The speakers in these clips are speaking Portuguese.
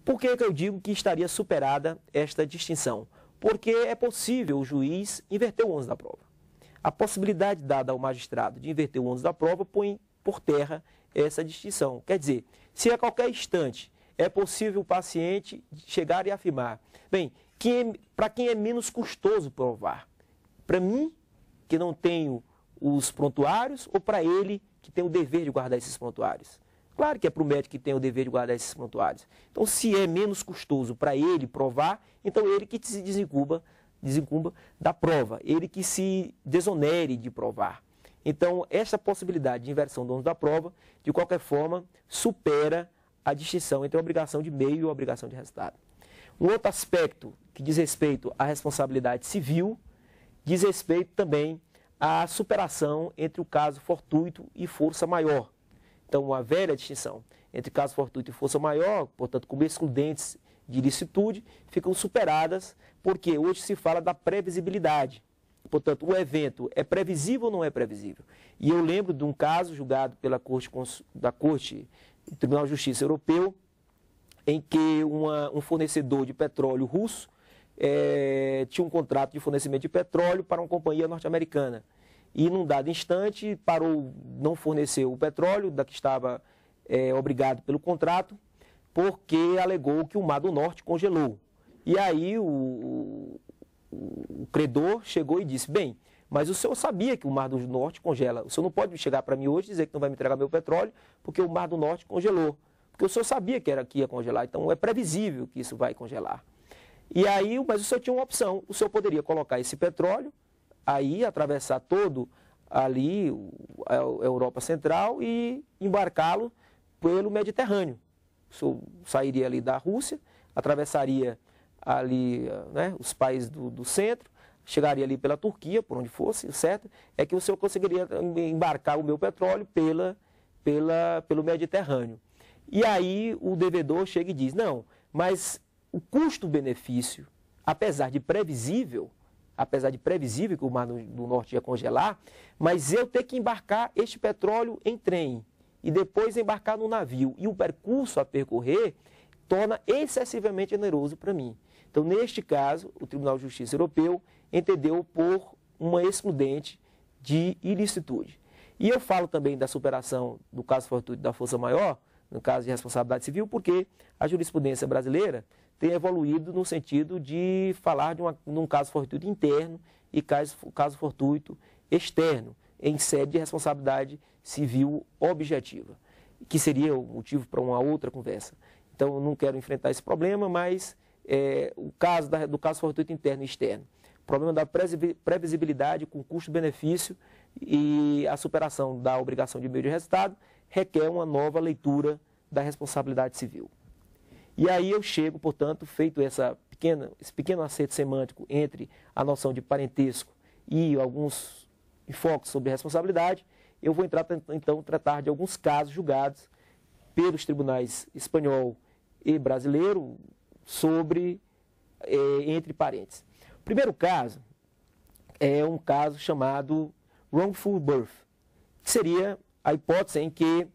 Por que eu digo que estaria superada esta distinção? Porque é possível o juiz inverter o ônus da prova. A possibilidade dada ao magistrado de inverter o ônus da prova põe por terra essa distinção. Quer dizer, se a qualquer instante é possível o paciente chegar e afirmar, bem, para quem é menos custoso provar? Para mim, que não tenho os prontuários, ou para ele, que tem o dever de guardar esses prontuários? Claro que é para o médico que tem o dever de guardar esses prontuários. Então, se é menos custoso para ele provar, então ele que se desincumba da prova, ele que se desonere de provar. Então, essa possibilidade de inversão do ônus da prova, de qualquer forma, supera a distinção entre a obrigação de meio e a obrigação de resultado. Um outro aspecto que diz respeito à responsabilidade civil, diz respeito também à superação entre o caso fortuito e força maior. Então, uma velha distinção entre caso fortuito e força maior, portanto, como excludentes de ilicitude, ficam superadas porque hoje se fala da previsibilidade. Portanto, o evento é previsível ou não é previsível? E eu lembro de um caso julgado pela Corte do Tribunal de Justiça Europeu, em que um fornecedor de petróleo russo tinha um contrato de fornecimento de petróleo para uma companhia norte-americana. E, num dado instante, parou, não forneceu o petróleo da que estava obrigado pelo contrato, porque alegou que o Mar do Norte congelou. E aí o credor chegou e disse, bem, mas o senhor sabia que o Mar do Norte congela. O senhor não pode chegar para mim hoje e dizer que não vai me entregar meu petróleo, porque o Mar do Norte congelou. Porque o senhor sabia que ia congelar, então é previsível que isso vai congelar. E aí, mas o senhor tinha uma opção, o senhor poderia colocar esse petróleo, aí atravessar todo ali a Europa Central e embarcá-lo pelo Mediterrâneo. O senhor sairia ali da Rússia, atravessaria ali os países do centro, chegaria ali pela Turquia, por onde fosse, certo? É que o senhor conseguiria embarcar o meu petróleo pelo Mediterrâneo. E aí o devedor chega e diz, não, mas o custo-benefício, apesar de previsível que o Mar do Norte ia congelar, mas eu ter que embarcar este petróleo em trem e depois embarcar no navio e o percurso a percorrer torna excessivamente oneroso para mim. Então, neste caso, o Tribunal de Justiça Europeu entendeu por uma excludente de ilicitude. E eu falo também da superação do caso fortuito da força maior, no caso de responsabilidade civil, porque a jurisprudência brasileira tem evoluído no sentido de falar de um caso fortuito interno e caso fortuito externo, em sede de responsabilidade civil objetiva, que seria o motivo para uma outra conversa. Então, eu não quero enfrentar esse problema, mas o caso do caso fortuito interno e externo, o problema da previsibilidade com custo-benefício e a superação da obrigação de meio de resultado requer uma nova leitura da responsabilidade civil. E aí eu chego, portanto, feito esse pequeno acerto semântico entre a noção de parentesco e alguns enfoques sobre responsabilidade, eu vou então tratar de alguns casos julgados pelos tribunais espanhol e brasileiro sobre entre parentes. O primeiro caso é um caso chamado wrongful birth, que seria a hipótese em que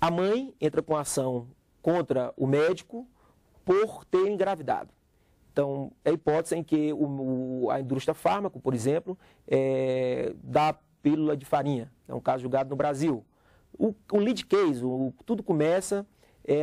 a mãe entra com ação contra o médico por ter engravidado. Então, é a hipótese em que a indústria fármaco, por exemplo, dá pílula de farinha. É um caso julgado no Brasil. O lead case, tudo começa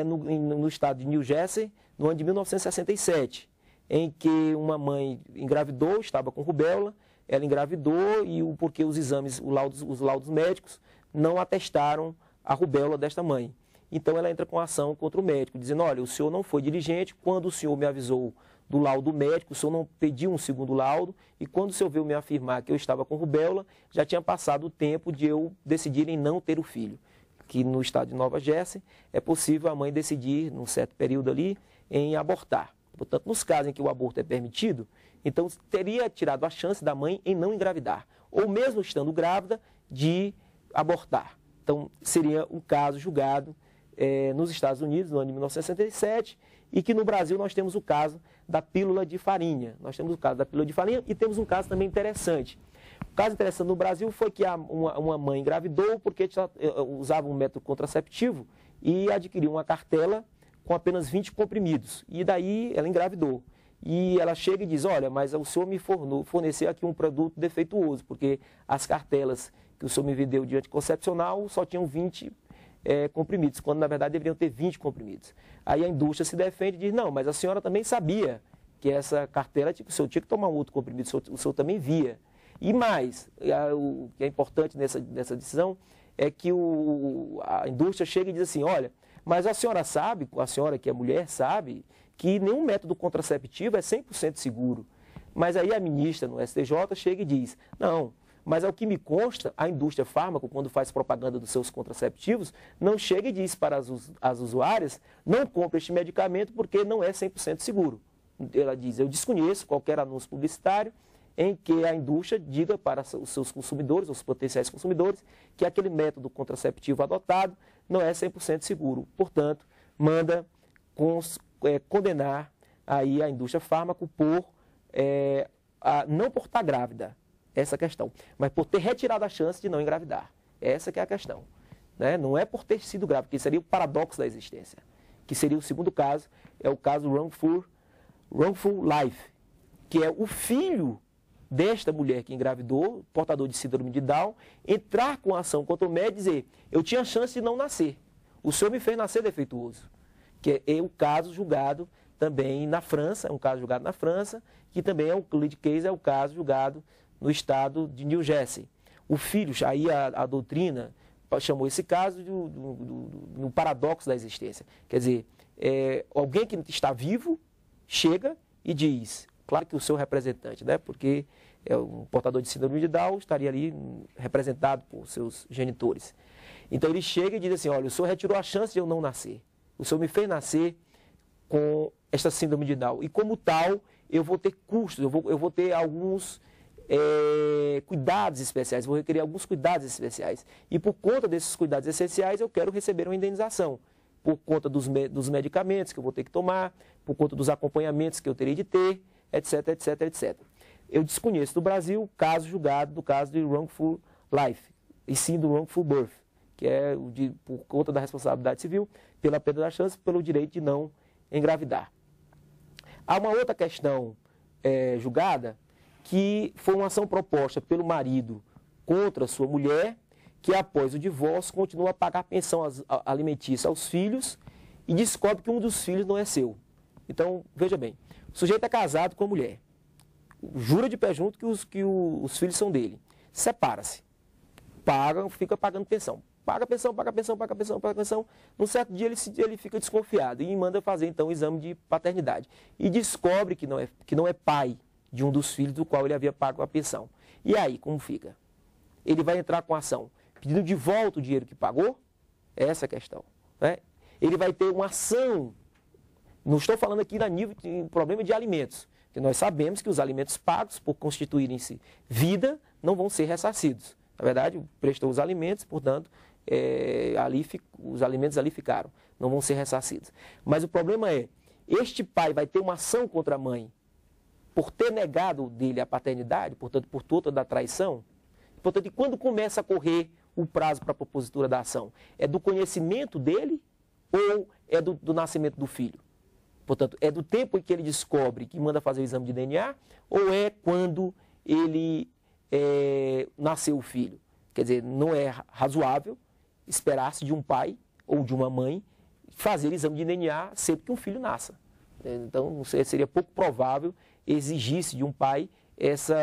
no estado de New Jersey, no ano de 1967, em que uma mãe engravidou, estava com rubéola, ela engravidou e porque os exames, os laudos médicos não atestaram a rubéola desta mãe. Então ela entra com ação contra o médico, dizendo, olha, o senhor não foi diligente, quando o senhor me avisou do laudo médico, o senhor não pediu um segundo laudo, e quando o senhor veio me afirmar que eu estava com rubéola, já tinha passado o tempo de eu decidir em não ter o filho. Que no estado de Nova Jersey é possível a mãe decidir, num certo período ali, em abortar. Portanto, nos casos em que o aborto é permitido, então teria tirado a chance da mãe em não engravidar, ou mesmo estando grávida, de abortar. Então, seria um caso julgado nos Estados Unidos, no ano de 1967, e que no Brasil nós temos o caso da pílula de farinha. Nós temos o caso da pílula de farinha e temos um caso também interessante. O caso interessante no Brasil foi que uma mãe engravidou porque usava um método contraceptivo e adquiriu uma cartela com apenas 20 comprimidos. E daí ela engravidou. E ela chega e diz, olha, mas o senhor me forneceu aqui um produto defeituoso, porque as cartelas que o senhor me vendeu de anticoncepcional só tinham 20 comprimidos, quando na verdade deveriam ter 20 comprimidos. Aí a indústria se defende e diz, não, mas a senhora também sabia que essa cartela, o senhor tinha que tomar um outro comprimido, o senhor também via. E mais, o que é importante nessa decisão é que a indústria chega e diz assim, olha, mas a senhora sabe, a senhora que é mulher sabe, que nenhum método contraceptivo é 100% seguro. Mas aí a ministra no STJ chega e diz, não, mas ao que me consta, a indústria fármaco, quando faz propaganda dos seus contraceptivos, não chega e diz para as usuárias, não compre este medicamento porque não é 100% seguro. Ela diz, eu desconheço qualquer anúncio publicitário em que a indústria diga para os seus consumidores, os potenciais consumidores, que aquele método contraceptivo adotado não é 100% seguro. Portanto, manda condenar aí a indústria fármaco por, não por estar grávida, essa é a questão, mas por ter retirado a chance de não engravidar. Essa que é a questão. Né? Não é por ter sido grávida, que seria o paradoxo da existência. Que seria o segundo caso, é o caso wrongful life, que é o filho desta mulher que engravidou, portador de síndrome de Down, entrar com a ação contra o médico e dizer, eu tinha chance de não nascer, o senhor me fez nascer defeituoso. Que é o caso julgado também na França, é um caso julgado na França, que também é o lead case, é o caso julgado no estado de New Jersey. O filho, aí a doutrina chamou esse caso do paradoxo da existência. Quer dizer, alguém que está vivo chega e diz, claro que o seu representante, né, porque é um portador de síndrome de Down, estaria ali representado por seus genitores. Então ele chega e diz assim, olha, o senhor retirou a chance de eu não nascer. O senhor me fez nascer com esta síndrome de Down. E como tal, eu vou ter custos, eu vou ter alguns cuidados especiais, vou requerer alguns cuidados especiais. E por conta desses cuidados essenciais, eu quero receber uma indenização. Por conta dos medicamentos que eu vou ter que tomar, por conta dos acompanhamentos que eu terei de ter, etc, etc, etc. Eu desconheço do Brasil o caso julgado do caso de wrongful life, e sim do wrongful birth, que é por conta da responsabilidade civil, pela perda da chance, pelo direito de não engravidar. Há uma outra questão julgada, que foi uma ação proposta pelo marido contra sua mulher, que após o divórcio continua a pagar pensão alimentícia aos filhos e descobre que um dos filhos não é seu. Então, veja bem, o sujeito é casado com a mulher, jura de pé junto que os filhos são dele, separa-se, fica pagando pensão. Paga pensão, paga pensão, paga pensão, paga pensão. Num certo dia ele fica desconfiado e manda fazer então o exame de paternidade. E descobre que não é pai de um dos filhos do qual ele havia pago a pensão. E aí, como fica? Ele vai entrar com ação pedindo de volta o dinheiro que pagou? Essa é a questão. Né? Ele vai ter uma ação, não estou falando aqui em problema de alimentos, porque nós sabemos que os alimentos pagos, por constituírem-se vida, não vão ser ressarcidos. Na verdade, prestou os alimentos, portanto, os alimentos ali ficaram, não vão ser ressarcidos. Mas o problema é, este pai vai ter uma ação contra a mãe por ter negado dele a paternidade, portanto, por toda da traição. Portanto, e quando começa a correr o prazo para a propositura da ação? É do conhecimento dele ou é do nascimento do filho? Portanto, é do tempo em que ele descobre que manda fazer o exame de DNA ou é quando ele nasceu o filho? Quer dizer, não é razoável esperar-se de um pai ou de uma mãe fazer exame de DNA sempre que um filho nasça. Então, seria pouco provável exigir-se de um pai esse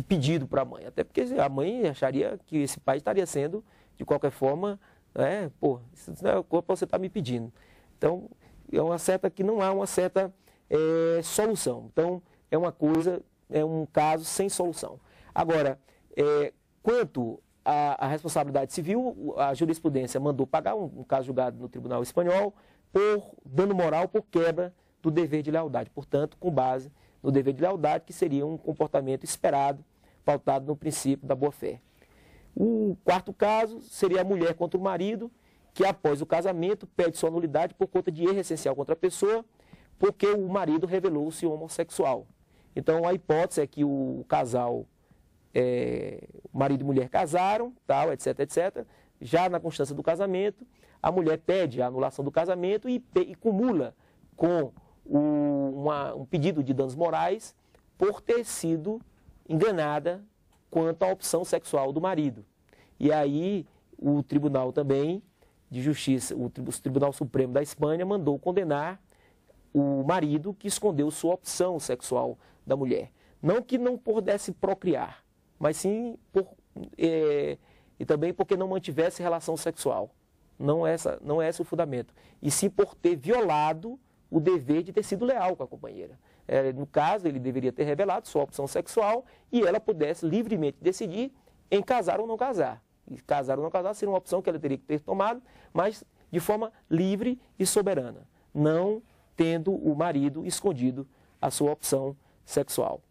pedido para a mãe. Até porque a mãe acharia que esse pai estaria sendo, de qualquer forma, isso não é o que você está me pedindo. Então, não há uma certa solução. Então, é um caso sem solução. Agora, quanto à responsabilidade civil, a jurisprudência mandou pagar um caso julgado no Tribunal Espanhol por dano moral por quebra do dever de lealdade. Portanto, com base no dever de lealdade, que seria um comportamento esperado, pautado no princípio da boa-fé. O quarto caso seria a mulher contra o marido, que após o casamento pede sua nulidade por conta de erro essencial contra a pessoa, porque o marido revelou-se homossexual. Então, a hipótese é que o casal, marido e mulher casaram, tal, etc, etc. Já na constância do casamento, a mulher pede a anulação do casamento e cumula com um pedido de danos morais por ter sido enganada quanto à opção sexual do marido. E aí o Tribunal também de Justiça, o Tribunal Supremo da Espanha mandou condenar o marido que escondeu sua opção sexual da mulher. Não que não pudesse procriar, mas sim e também porque não mantivesse relação sexual. Não é esse o fundamento. E sim por ter violado o dever de ter sido leal com a companheira. No caso, ele deveria ter revelado sua opção sexual e ela pudesse livremente decidir em casar ou não casar. E casar ou não casar seria uma opção que ela teria que ter tomado, mas de forma livre e soberana, não tendo o marido escondido a sua opção sexual.